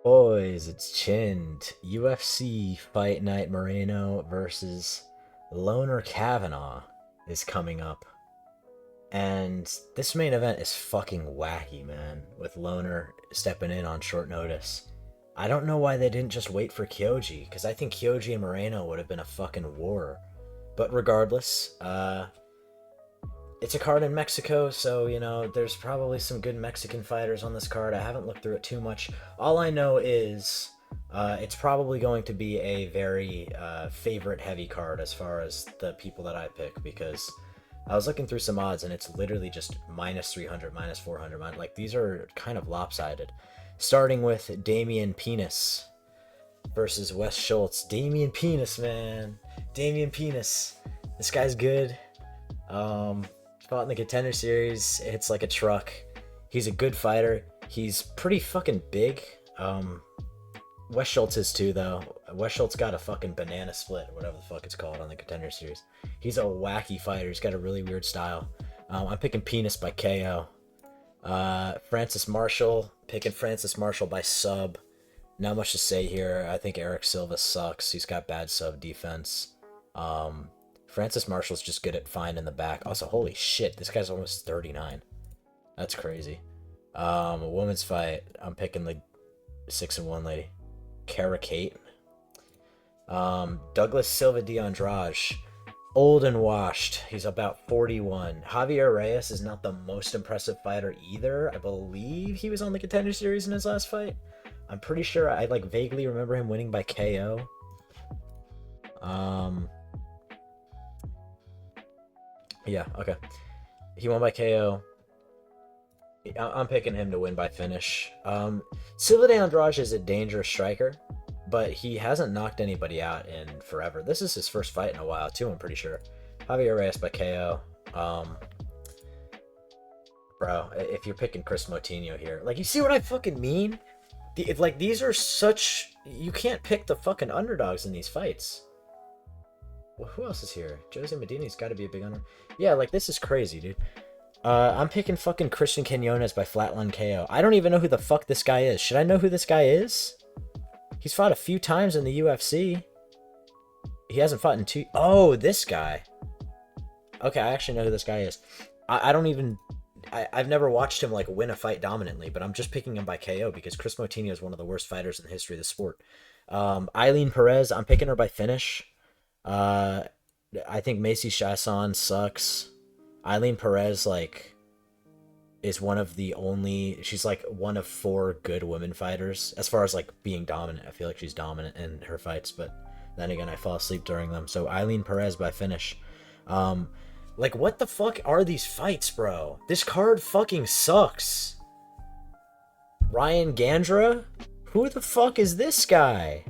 Boys, it's Chinned. UFC Fight Night Moreno versus Loner Kavanagh is coming up. And this main event is fucking wacky, man, with Loner stepping in on short notice. I don't know why they didn't just wait for Kyoji, because I think Kyoji and Moreno would have been a fucking war. But regardless, it's a card in Mexico, so, there's probably some good Mexican fighters on this card. I haven't looked through it too much. All I know is it's probably going to be a very favorite heavy card as far as the people that I pick, because I was looking through some odds and it's literally just minus 300, minus 400. Like, these are kind of lopsided. Starting with Damian Penis versus Wes Schultz. Damian Penis, man. Damian Penis. This guy's good. Fought in the Contender Series. Hits like a truck. He's a good fighter. He's pretty fucking big. Wes Schultz is too, though. Wes Schultz got a fucking banana split, whatever the fuck it's called, on the Contender Series. He's a wacky fighter. He's got a really weird style. I'm picking Penis by KO. Francis Marshall. Picking Francis Marshall by sub. Not much to say here. I think Eric Silva sucks. He's got bad sub defense. Francis Marshall's just good at finding the back. Also, holy shit, this guy's almost 39. That's crazy. A women's fight. I'm picking the 6-1 lady. Cara Kate. Douglas Silva de Andrade. Old and washed. He's about 41. Javier Reyes is not the most impressive fighter either. I believe he was on the Contender Series in his last fight. I'm pretty sure I vaguely remember him winning by KO. Yeah, okay. He won by KO. I'm picking him to win by finish. Silva de Andrade is a dangerous striker, but he hasn't knocked anybody out in forever. This is his first fight in a while, too, I'm pretty sure. Javier Reyes by KO. Bro, if you're picking Chris Moutinho here, you see what I fucking mean? These are such... You can't pick the fucking underdogs in these fights. Well, who else is here? Jose Medina's got to be a big underdog. Yeah, this is crazy, dude. I'm picking fucking Christian Quinones by flatline KO. I don't even know who the fuck this guy is. Should I know who this guy is? He's fought a few times in the UFC. He hasn't fought in two... Oh, this guy. Okay, I actually know who this guy is. I don't even... I've never watched him win a fight dominantly, but I'm just picking him by KO because Chris Moutinho is one of the worst fighters in the history of the sport. Eileen Perez, I'm picking her by finish. I think Macy Chiasson sucks. Eileen Perez is one of the only... She's one of 4 good women fighters as far as being dominant. I feel like she's dominant in her fights, but then again, I fall asleep during them. So Eileen Perez by finish. What the fuck are these fights, bro? This card fucking sucks. Ryan Gandra? Who the fuck is this guy?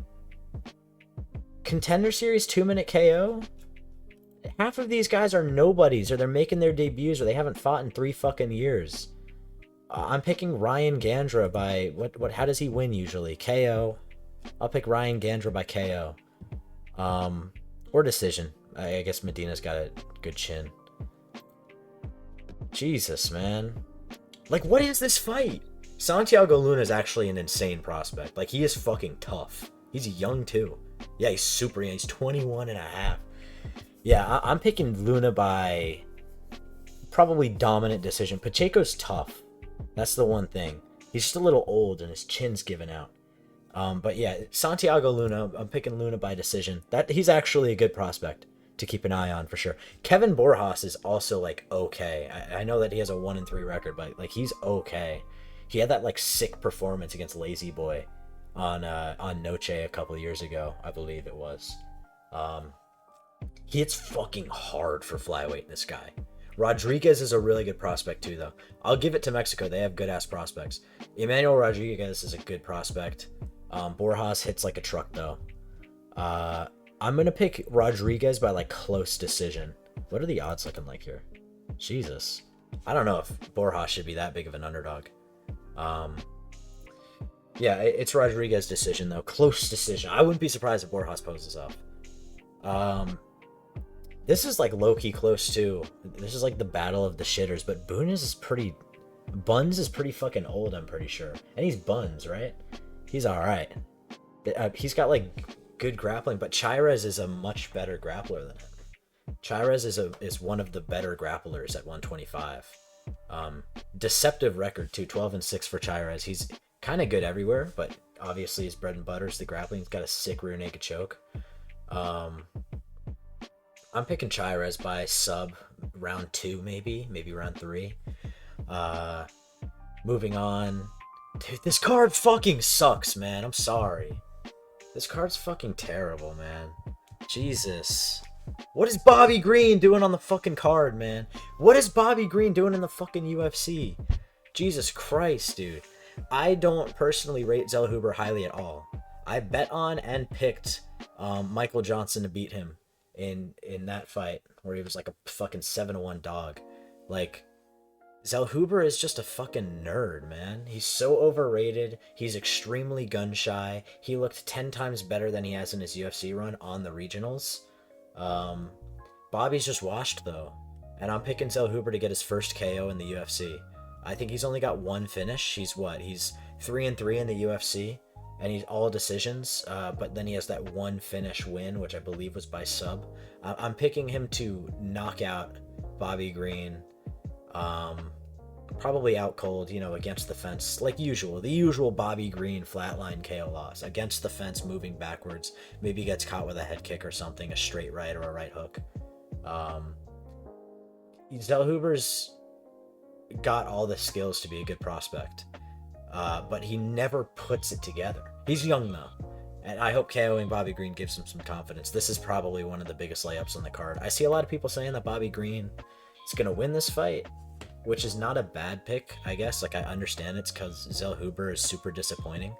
Contender Series 2-minute KO? Half of these guys are nobodies, or they're making their debuts, or they haven't fought in 3 fucking years. I'm picking Ryan Gandra by... How does he win usually? KO. I'll pick Ryan Gandra by KO. Or decision. I guess Medina's got a good chin. Jesus, man. What is this fight? Santiago Luna is actually an insane prospect. He is fucking tough. He's young, too. Yeah, he's super young. He's 21 and a half. Yeah, I'm picking Luna by probably dominant decision. Pacheco's tough. That's the one thing. He's just a little old and his chin's giving out. But yeah, Santiago Luna, I'm picking Luna by decision. He's actually a good prospect to keep an eye on for sure. Kevin Borjas is also okay. I know that he has a 1-3 record, but he's okay. He had that sick performance against Lazy Boy on Noche a couple years ago, I believe it was. He hits fucking hard for flyweight, this guy. Rodriguez is a really good prospect too, though. I'll give it to Mexico. They have good-ass prospects. Emmanuel Rodriguez is a good prospect. Borjas hits like a truck, though. I'm going to pick Rodriguez by, close decision. What are the odds looking like here? Jesus. I don't know if Borjas should be that big of an underdog. Yeah, it's Rodriguez decision, though. Close decision. I wouldn't be surprised if Borjas poses up. This is low-key close too. This is the battle of the shitters, but Buns is pretty fucking old, I'm pretty sure. And he's Buns, right? He's all right. He's got like good grappling, but Chairez is a much better grappler than him. Chairez is one of the better grapplers at 125. Deceptive record too, 12-6 for Chairez. He's kind of good everywhere, but obviously his bread and butter is the grappling. He's got a sick rear naked choke. I'm picking Chairez by sub round 2, maybe round 3. Moving on. Dude, this card fucking sucks, man. I'm sorry. This card's fucking terrible, man. Jesus. What is Bobby Green doing on the fucking card, man? What is Bobby Green doing in the fucking UFC? Jesus Christ, dude. I don't personally rate Zellhuber highly at all. I bet on and picked Michael Johnson to beat him in that fight where he was like a fucking 7-1 dog. Like, Zellhuber is just a fucking nerd, man. He's so overrated. He's extremely gun shy. He looked 10 times better than he has in his UFC run on the regionals. Bobby's just washed though, and I'm picking Zellhuber to get his first KO in the UFC. I think he's only got one finish. He's 3-3 in the UFC, and he's all decisions. But then he has that one finish win, which I believe was by sub. I'm picking him to knock out Bobby Green. Probably out cold, against the fence, like usual. The usual Bobby Green flatline KO loss. Against the fence, moving backwards. Maybe gets caught with a head kick or something, a straight right or a right hook. Zellhuber's got all the skills to be a good prospect, but he never puts it together. He's young though, and I hope KOing Bobby Green gives him some confidence. This is probably one of the biggest layups on the card. I see a lot of people saying that Bobby Green is going to win this fight, which is not a bad pick, I guess. Like, I understand it's because Zellhuber is super disappointing.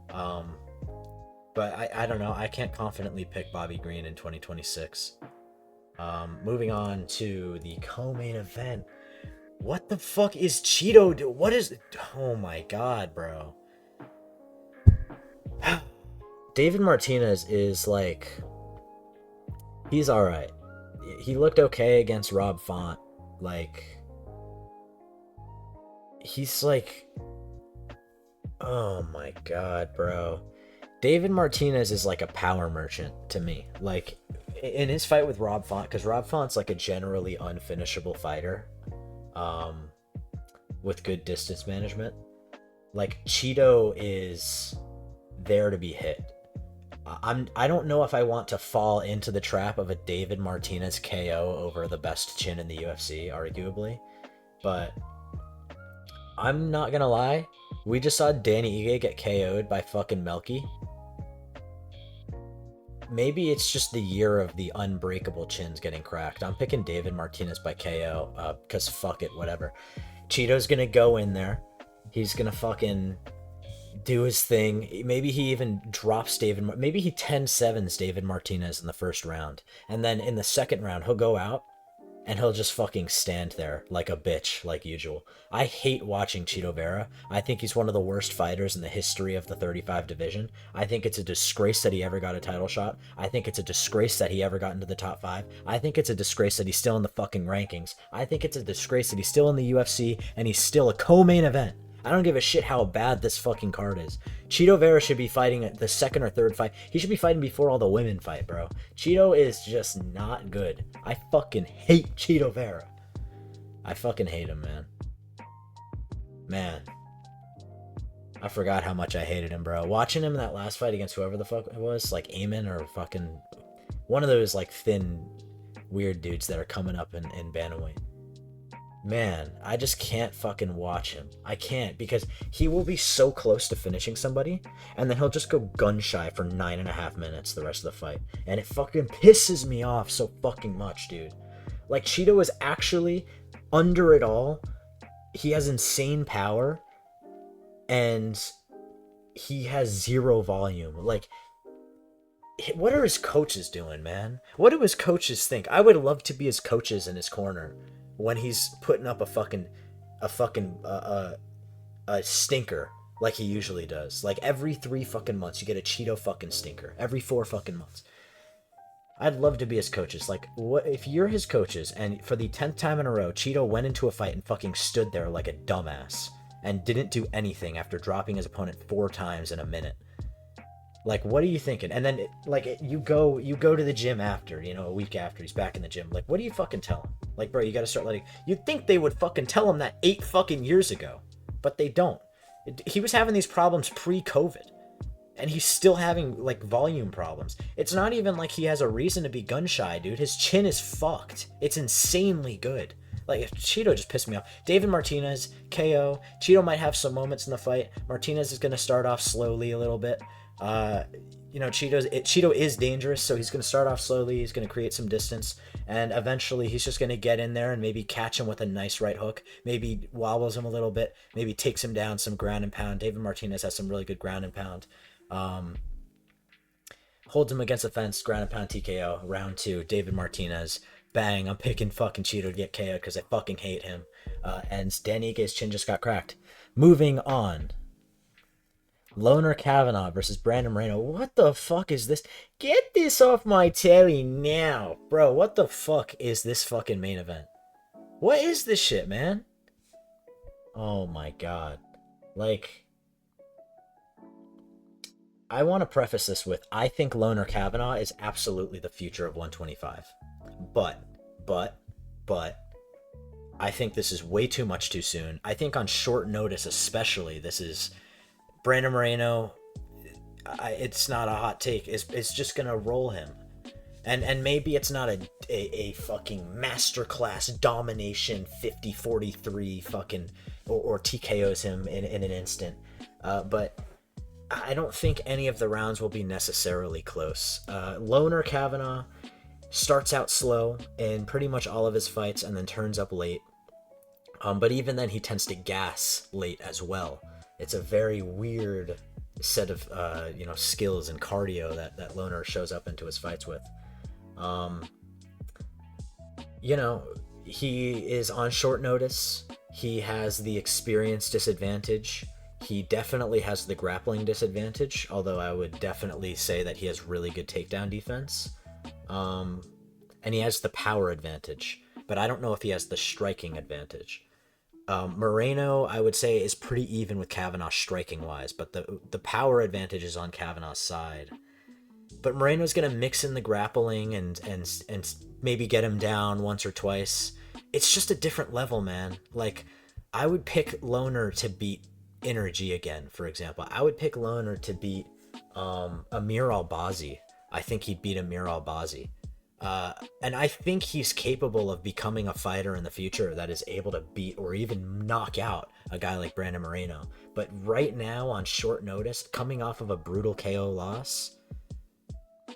But I don't know. I can't confidently pick Bobby Green in 2026. Moving on to the co-main event. What the fuck is Chito do? What is... Oh my god, bro. David Martinez is like... He's alright. He looked okay against Rob Font. Like... He's like... Oh my god, bro. David Martinez is like a power merchant to me. Like, in his fight with Rob Font, because Rob Font's like a generally unfinishable fighter, with good distance management. Like, Chito is there to be hit. I don't know if I want to fall into the trap of a David Martinez KO over the best chin in the UFC, arguably, but I'm not gonna lie. We just saw Danny Ige get KO'd by fucking Melky. Maybe it's just the year of the unbreakable chins getting cracked. I'm picking David Martinez by KO, because fuck it, whatever. Chito's gonna go in there. He's gonna fucking do his thing. Maybe he even drops maybe he 10-7s David Martinez in the first round. And then in the second round, he'll go out and he'll just fucking stand there like a bitch, like usual. I hate watching Chito Vera. I think he's one of the worst fighters in the history of the 35 division. I think it's a disgrace that he ever got a title shot. I think it's a disgrace that he ever got into the top 5. I think it's a disgrace that he's still in the fucking rankings. I think it's a disgrace that he's still in the UFC and he's still a co-main event. I don't give a shit how bad this fucking card is. Chito Vera should be fighting at the second or third fight. He should be fighting before all the women fight, bro. Chito is just not good. I fucking hate Chito Vera. I fucking hate him, man. Man. I forgot how much I hated him, bro. Watching him in that last fight against whoever the fuck it was, like Eamon or fucking... one of those, like, thin, weird dudes that are coming up in bantamweight. Man, I just can't fucking watch him. I can't, because he will be so close to finishing somebody, and then he'll just go gun shy for 9.5 minutes the rest of the fight. And it fucking pisses me off so fucking much, dude. Like, Chito is actually under it all. He has insane power, and he has zero volume. Like, what are his coaches doing, man? What do his coaches think? I would love to be his coaches in his corner when he's putting up a stinker like he usually does. Like, every 3 fucking months you get a Chito fucking stinker. Every 4 fucking months. I'd love to be his coaches. Like, what if you're his coaches and for the 10th time in a row Chito went into a fight and fucking stood there like a dumbass? and didn't do anything after dropping his opponent 4 times in a minute. Like, what are you thinking? And then, like, you go to the gym after, you know, a week after he's back in the gym. Like, what do you fucking tell him? Like, bro, you gotta start letting... You'd think they would fucking tell him that 8 fucking years ago. But they don't. He was having these problems pre-COVID. And he's still having, like, volume problems. It's not even like he has a reason to be gun-shy, dude. His chin is fucked. It's insanely good. Like, Chito just pissed me off. David Martinez, KO. Chito might have some moments in the fight. Martinez is going to start off slowly a little bit. You know, Chito is dangerous, so he's going to start off slowly. He's going to create some distance, and eventually he's just going to get in there and maybe catch him with a nice right hook, maybe wobbles him a little bit, maybe takes him down, some ground and pound. David Martinez has some really good ground and pound. Holds him against the fence, ground and pound TKO. Round 2, David Martinez. Bang, I'm picking fucking Chito to get KO'd because I fucking hate him. And Dan Ike's chin just got cracked. Moving on. Loner Kavanagh versus Brandon Moreno. What the fuck is this? Get this off my telly now. Bro, what the fuck is this fucking main event? What is this shit, man? Oh my god. Like, I want to preface this with, I think Loner Kavanagh is absolutely the future of 125. But, I think this is way too much too soon. I think on short notice especially, this is... Brandon Moreno, it's not a hot take. It's just going to roll him. And maybe it's not a fucking masterclass domination 50-43 fucking... Or TKOs him in an instant. But I don't think any of the rounds will be necessarily close. Loner Kavanagh starts out slow in pretty much all of his fights and then turns up late. But even then, he tends to gas late as well. It's a very weird set of you know, skills and cardio that Loner shows up into his fights with. You know, he is on short notice. He has the experience disadvantage. He definitely has the grappling disadvantage, although I would definitely say that he has really good takedown defense. And he has the power advantage, but I don't know if he has the striking advantage. Moreno, I would say, is pretty even with Kavanagh striking-wise, but the power advantage is on Kavanagh's side. But Moreno's going to mix in the grappling and maybe get him down once or twice. It's just a different level, man. Like, I would pick Loner to beat Energy again, for example. I would pick Loner to beat Amir Albazi. I think he'd beat Amir Albazi. And I think he's capable of becoming a fighter in the future that is able to beat or even knock out a guy like Brandon Moreno. But right now, on short notice, coming off of a brutal KO loss,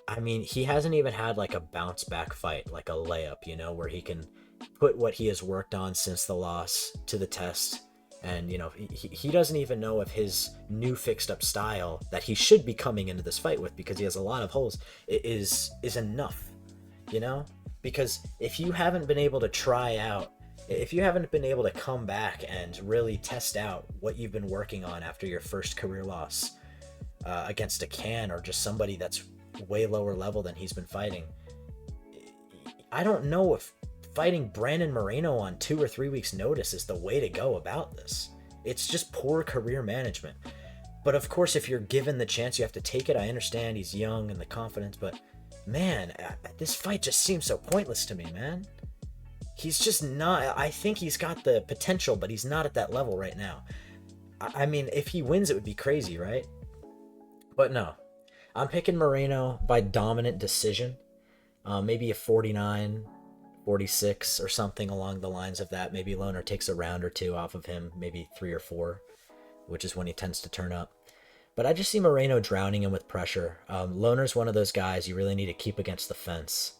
I mean, he hasn't even had like a bounce back fight, like a layup, you know, where he can put what he has worked on since the loss to the test. And, you know, he doesn't even know if his new fixed up style that he should be coming into this fight with, because he has a lot of holes, is enough. You know, because if you haven't been able to try out, if you haven't been able to come back and really test out what you've been working on after your first career loss against a can or just somebody that's way lower level than he's been fighting, I don't know if fighting Brandon Moreno on 2 or 3 weeks notice is the way to go about this. It's just poor career management. But of course, if you're given the chance, you have to take it. I understand he's young and the confidence, but man, this fight just seems so pointless to me, man. He's just not... I think he's got the potential, but he's not at that level right now. I mean, if he wins, it would be crazy, right? But no. I'm picking Moreno by dominant decision. Maybe a 49, 46, or something along the lines of that. Maybe Loner takes a round or 2 off of him. Maybe 3 or 4, which is when he tends to turn up. But I just see Moreno drowning him with pressure. Loner's one of those guys you really need to keep against the fence.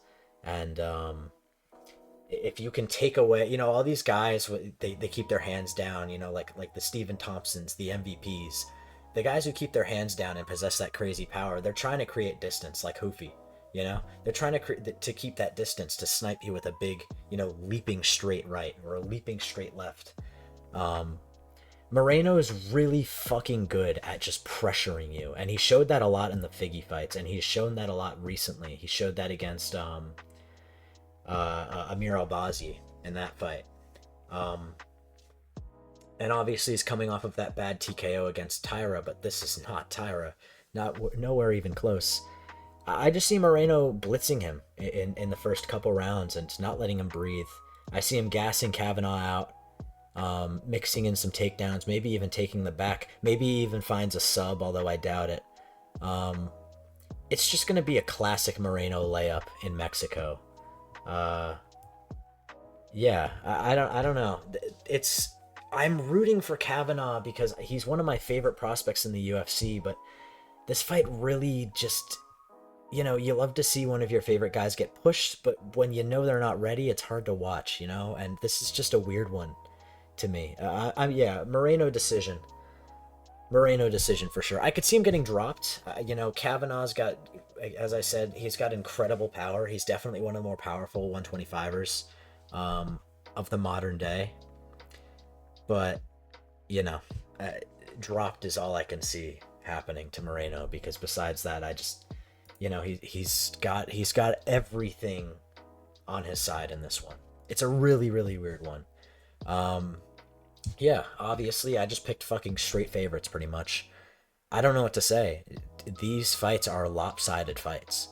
And if you can take away, you know, all these guys, they keep their hands down, you know, like the Stephen Thompsons, the MVPs. The guys who keep their hands down and possess that crazy power, they're trying to create distance like Hoofy, you know? They're trying to keep that distance to snipe you with a big, you know, leaping straight right or a leaping straight left. Moreno is really fucking good at just pressuring you, and he showed that a lot in the Figgy fights, and he's shown that a lot recently. He showed that against Amir Albazi in that fight. And obviously he's coming off of that bad TKO against Tyra, but this is not Tyra. Nowhere even close. I just see Moreno blitzing him in the first couple rounds and not letting him breathe. I see him gassing Kavanagh out, mixing in some takedowns, maybe even taking the back. Maybe he even finds a sub, although I doubt it. It's just going to be a classic Moreno layup in Mexico. Uh, yeah, I don't know. I'm rooting for Kavanagh because he's one of my favorite prospects in the UFC, but this fight really just, you love to see one of your favorite guys get pushed, but when you know they're not ready, it's hard to watch, and this is just a weird one to me. Yeah, Moreno decision for sure. I could see him getting dropped. Kavanagh's got, as I said, he's got incredible power. He's definitely one of the more powerful 125ers of the modern day. But, you know, uh, dropped is all I can see happening to Moreno, because besides that, I just, he's got everything on his side in this one. It's a really, really weird one. Um, yeah, obviously, I just picked fucking straight favorites pretty much. I don't know what to say. These fights are lopsided fights.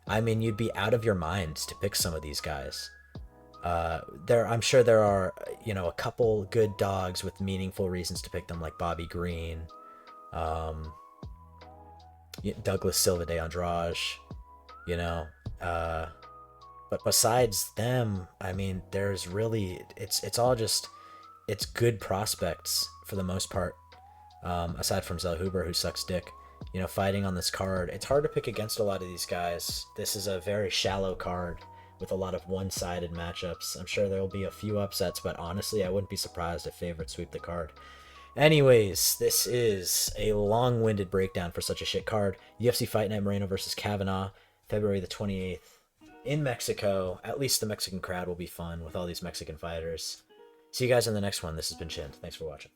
I mean, you'd be out of your mind to pick some of these guys. I'm sure there are, a couple good dogs with meaningful reasons to pick them, like Bobby Green, um, Douglas Silva de Andrade, you know. Uh, but besides them, I mean, there's really it's all just it's good prospects for the most part. Aside from Zellhuber, who sucks dick, fighting on this card, it's hard to pick against a lot of these guys. This is a very shallow card with a lot of one-sided matchups. I'm sure there will be a few upsets, but honestly, I wouldn't be surprised if favorites sweep the card. Anyways, this is a long-winded breakdown for such a shit card. UFC Fight Night Moreno versus Kavanagh, February the 28th in Mexico. At least the Mexican crowd will be fun with all these Mexican fighters. See you guys in the next one. This has been Chin. Thanks for watching.